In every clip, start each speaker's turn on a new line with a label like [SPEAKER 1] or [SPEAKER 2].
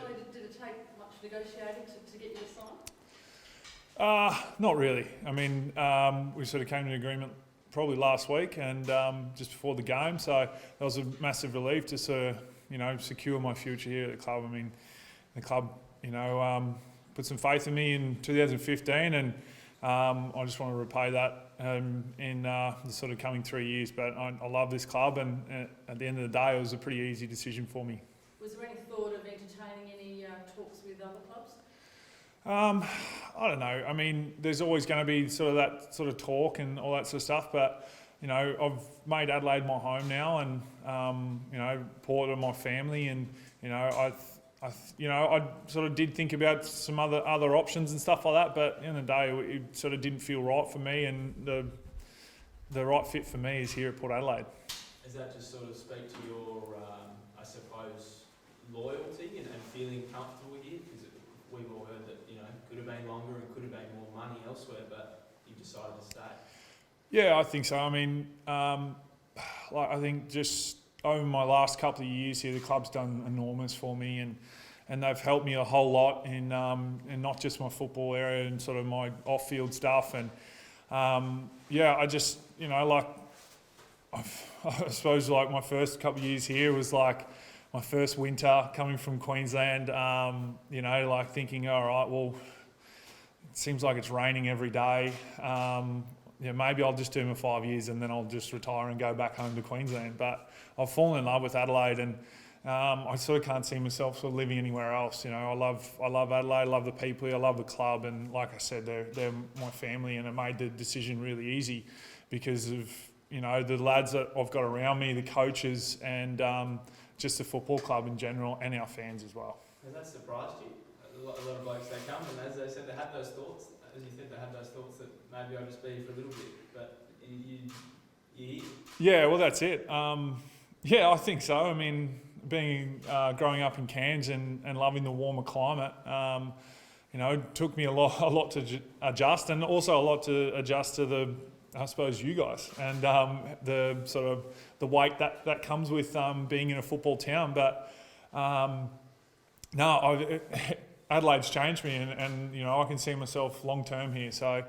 [SPEAKER 1] Charlie, did it take much negotiating to get you to sign?
[SPEAKER 2] Not really. I mean, we sort of came to an agreement probably last week and just before the game, so that was a massive relief to sort of, secure my future here at the club. I mean, the club, put some faith in me in 2015 and I just want to repay that in the sort of coming 3 years. But I love this club and at the end of the day, it was a pretty easy decision for me.
[SPEAKER 1] Was there any thought of entertaining any talks with other clubs?
[SPEAKER 2] I don't know. I mean, there's always going to be sort of that sort of talk and all that sort of stuff. But I've made Adelaide my home now, and Port are my family, and I sort of did think about some other options and stuff like that. But at the end of the day, it sort of didn't feel right for me, and the right fit for me is here at Port Adelaide.
[SPEAKER 3] Does that just sort of speak to your, I suppose, loyalty and feeling comfortable here? Because we've all heard that, could have been longer and could have been more money elsewhere, but you decided to stay.
[SPEAKER 2] Yeah, I think so. I mean, I think just over my last couple of years here, the club's done enormous for me, and they've helped me a whole lot in not just my football area and sort of my off-field stuff. And I just, I suppose like my first couple of years here was like my first winter coming from Queensland, thinking, all right, well, it seems like it's raining every day. Maybe I'll just do my 5 years and then I'll just retire and go back home to Queensland. But I've fallen in love with Adelaide, and I sort of can't see myself sort of living anywhere else. I love Adelaide, I love the people here, I love the club, and like I said, they're my family, and it made the decision really easy because of the lads that I've got around me, the coaches, and just the football club in general, and our fans as well.
[SPEAKER 3] Has that surprised you? A lot of blokes, they come and as they said, they had those thoughts. As you said, they had those thoughts that maybe I'll just be here for a little bit, but you.
[SPEAKER 2] Yeah, well, that's it. I think so. I mean, growing up in Cairns and loving the warmer climate, it took me a lot to adjust, and also a lot to adjust to I suppose you guys, and the sort of the weight that comes with being in a football town. But Adelaide's changed me, and I can see myself long term here. So,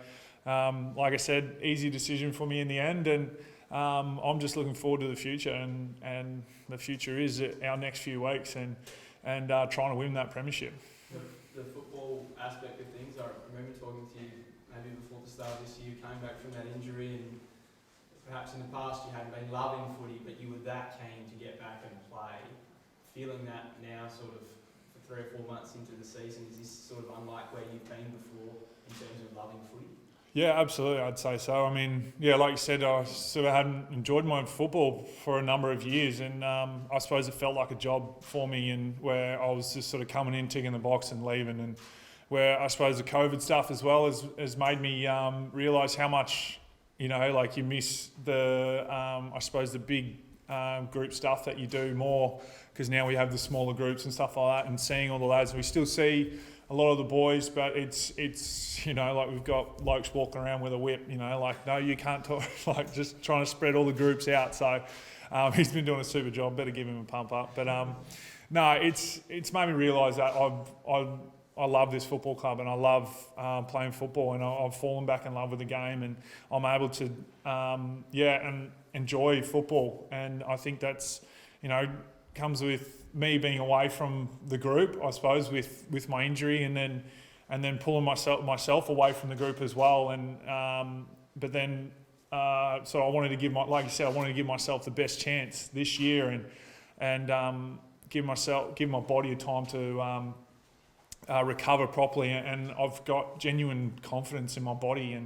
[SPEAKER 2] like I said, easy decision for me in the end, and I'm just looking forward to the future, and the future is our next few weeks, and trying to win that premiership.
[SPEAKER 3] The football aspect of things, I remember talking to you maybe before the start of this year. You came back from that injury, and perhaps in the past you hadn't been loving footy, but you were that keen to get back and play. Feeling that now, sort of 3 or 4 months into the season, is this sort of unlike where you've been before in terms of loving footy?
[SPEAKER 2] Yeah, absolutely, I'd say so. I mean, like you said, I sort of hadn't enjoyed my football for a number of years, and I suppose it felt like a job for me, and where I was just sort of coming in, ticking the box and leaving, and where I suppose the COVID stuff as well has made me realise how much, you miss the, I suppose, the big group stuff that you do more, because now we have the smaller groups and stuff like that, and seeing all the lads. We still see a lot of the boys, but it's we've got blokes walking around with a whip, no, you can't talk, just trying to spread all the groups out. So he's been doing a super job, better give him a pump up. But no, it's made me realise that I love this football club, and I love playing football, and I've fallen back in love with the game, and I'm able to and enjoy football. And I think that's comes with me being away from the group, I suppose, with my injury, and then pulling myself away from the group as well. And but then so I wanted to give I wanted to give myself the best chance this year, and give my body a time to recover properly, and I've got genuine confidence in my body,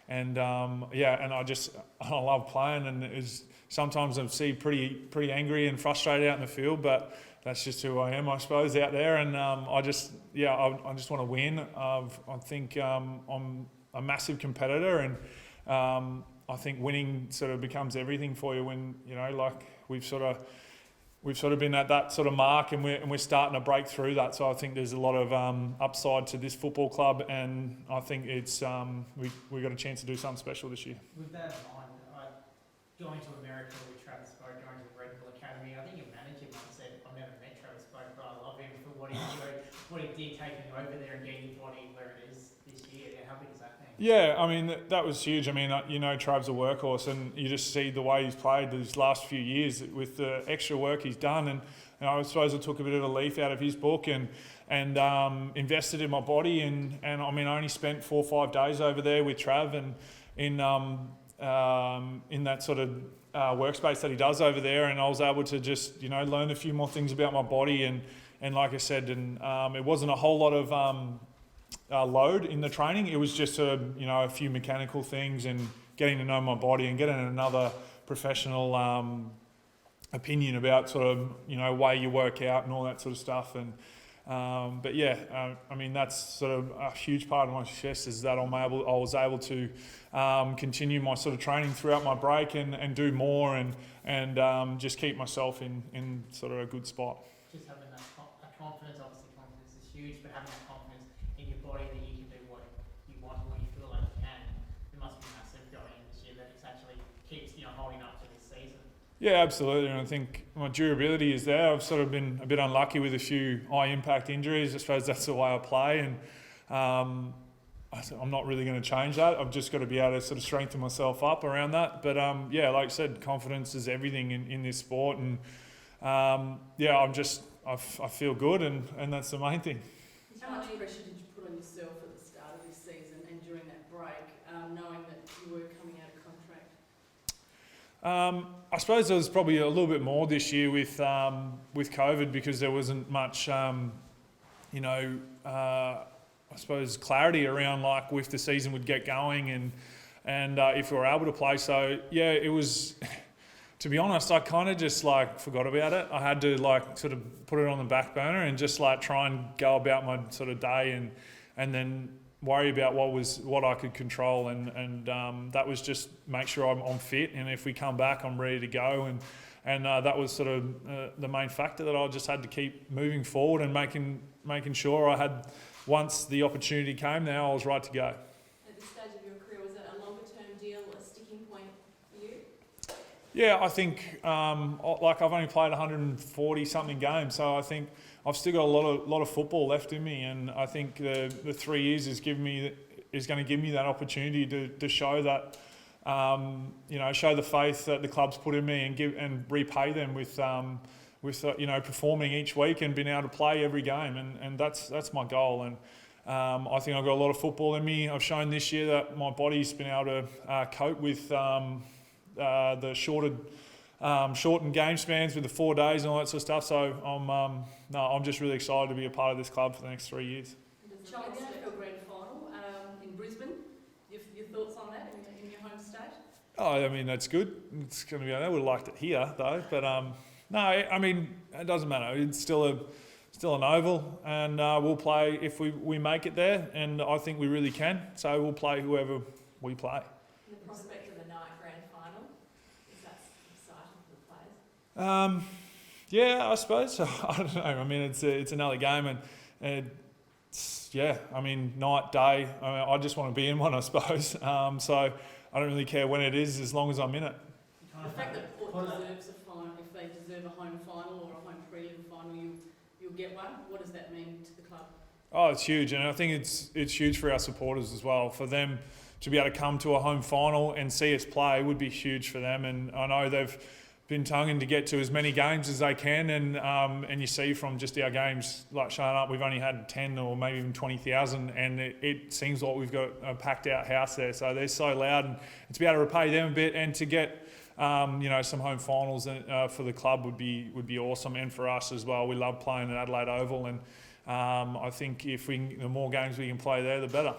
[SPEAKER 2] and I love playing, and sometimes I see pretty angry and frustrated out in the field, but that's just who I am, I suppose, out there, and I just want to win. I think I'm a massive competitor, and I think winning sort of becomes everything for you when we've sort of been at that sort of mark, and we're starting to break through that. So I think there's a lot of upside to this football club, and I think it's we got a chance to do something special this year.
[SPEAKER 4] With that in mind, going to America with Travis Boak, going to the Red Bull Academy, I think your manager once said, I've never met Travis Boak, but I love him for what he's doing. what it did taking you over there and getting your body where it is this year. How big is that thing?
[SPEAKER 2] Yeah, I mean, that was huge. I mean, you know, Trav's a workhorse, and you just see the way he's played these last few years with the extra work he's done. And I suppose I took a bit of a leaf out of his book and invested in my body. And I mean, I only spent 4 or 5 days over there with Trav and in that sort of workspace that he does over there. And I was able to just, you know, learn a few more things about my body. And like I said, it wasn't a whole lot of load in the training. It was just sort of, you know, a few mechanical things and getting to know my body and getting another professional opinion about sort of, you know, way you work out and all that sort of stuff. And but yeah, I mean, that's sort of a huge part of my success is that I was able to continue my sort of training throughout my break and do more and just keep myself in sort of a good spot.
[SPEAKER 4] Just having that confidence, obviously confidence is huge, but having that confidence in your body that you can do what you want and what you feel like you can, it must be massive going in this year that it actually keeps, you know, holding up to this season.
[SPEAKER 2] Yeah, absolutely, and I think my durability is there. I've sort of been a bit unlucky with a few high impact injuries. I suppose that's the way I play, and I'm not really going to change that. I've just got to be able to sort of strengthen myself up around that. But yeah, like I said, confidence is everything in this sport, and yeah, I feel good, and that's the main thing.
[SPEAKER 1] How much pressure did you put on yourself at the start of this season and during that break, knowing that you were coming out of contract?
[SPEAKER 2] I suppose there was probably a little bit more this year with COVID because there wasn't much, you know, I suppose clarity around like if the season would get going and if we were able to play. So yeah, it was. To be honest, I kind of just like forgot about it. I had to like sort of put it on the back burner and just like try and go about my sort of day and then worry about what I could control and that was just make sure I'm fit, and if we come back I'm ready to go, and that was sort of the main factor that I just had to keep moving forward and making sure I had, once the opportunity came, now I was right to go.
[SPEAKER 1] At this stage of your career, was that a longer term deal, a sticking point for you?
[SPEAKER 2] Yeah, I think like I've only played 140 something games, so I think I've still got a lot of football left in me, and I think the 3 years is going to give me that opportunity to show that, you know, show the faith that the club's put in me and repay them with you know, performing each week and being able to play every game, and that's my goal. And I think I've got a lot of football in me. I've shown this year that my body's been able to cope with the shortened game spans with the 4 days and all that sort of stuff. So I'm just really excited to be a part of this club for the next 3 years.
[SPEAKER 1] Charlie, going to a grand final in Brisbane. Your thoughts on that in your home state?
[SPEAKER 2] Oh, I mean, that's good. It's going to be. I would have liked it here though, but no, I mean, it doesn't matter. It's still an oval, and we'll play if we make it there, and I think we really can. So we'll play whoever we play.
[SPEAKER 1] The prospect of a night grand final, is that exciting for the players?
[SPEAKER 2] Yeah, I suppose. I don't know. I mean, it's another game, and it's, yeah. I mean, night, day. I just want to be in one, I suppose. So I don't really care when it is, as long as I'm in it.
[SPEAKER 1] The fact that Port deserves a final, if they deserve a home final or a home prelim final, you'll get one. What does that mean to the club?
[SPEAKER 2] Oh, it's huge, and I think it's huge for our supporters as well. For them to be able to come to a home final and see us play would be huge for them. And I know they've been tonguing to get to as many games as they can, and you see from just our games like showing up, we've only had 10 or maybe even 20,000, and it seems like we've got a packed out house there. So they're so loud, and to be able to repay them a bit and to get you know, some home finals for the club would be awesome, and for us as well. We love playing at Adelaide Oval, and I think the more games we can play there, the better.